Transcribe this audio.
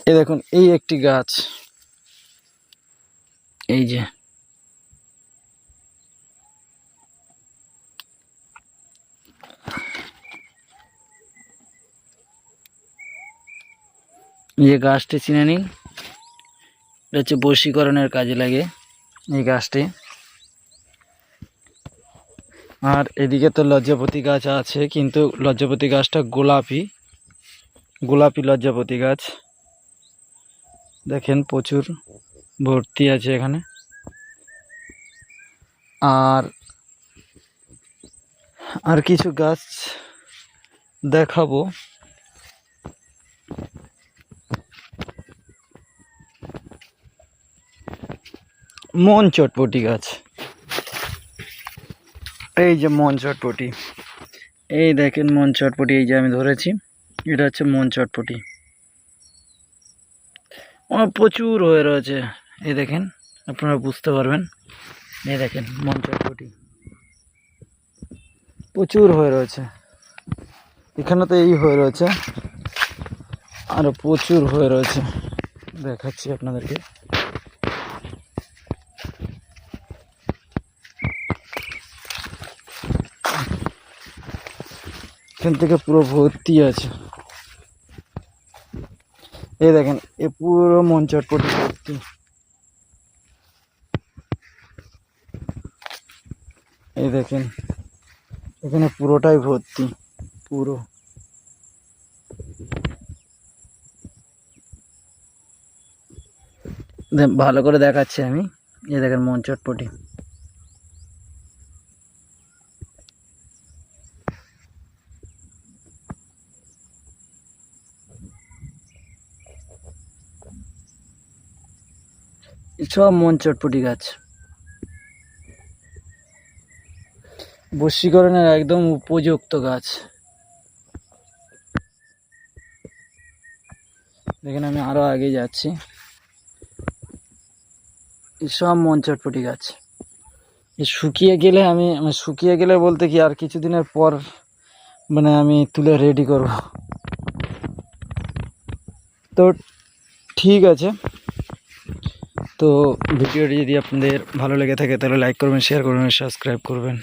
এই দেখুন, এই একটি গাছ, এই যে গাছটি চিনে নিন। এটা হচ্ছে বশীকরণের কাজে লাগে এই গাছটি। আর এদিকে তো লজ্জাপতি গাছ আছে, কিন্তু লজ্জাপতি গাছটা গোলাপি লজ্জাপতি গাছ। দেখেন প্রচুর ভর্তি আছে এখানে। আর কিছু গাছ দেখাবো। মন চটপটি গাছ, এই যে মন চটপটি, এই দেখেন মন চটপটি, এই যে আমি ধরেছি, এটা হচ্ছে মন চটপটি। প্রচুর হয়ে রয়েছে, এই দেখেন, আপনারা বুঝতে পারবেন। এই দেখেন মন চটপটি প্রচুর হয়ে রয়েছে, এখানে তো এই হয়ে রয়েছে, আরো প্রচুর হয়ে রয়েছে, দেখাচ্ছি আপনাদেরকে। এখান থেকে পুরো ভর্তি আছে, এই দেখেন, এ পুরো মন চটপটি ভর্তি। এই দেখেন এখানে পুরোটাই ভর্তি, পুরো। ভালো করে দেখাচ্ছি আমি, এই দেখেন মন চটপটি। সব মন চটপটি গাছ, বশীকরণের একদম উপযুক্ত গাছ। দেখেন আমি আরো আগে যাচ্ছি, সব মন চটপটি গাছ। শুকিয়ে গেলে বলতে কি, আর কিছুদিনের পর মানে আমি তুলে রেডি করব। তো ঠিক আছে, তো ভিডিওটি যদি আপনাদের ভালো লেগে থাকে তাহলে লাইক করবেন, শেয়ার করবেন, সাবস্ক্রাইব করবেন।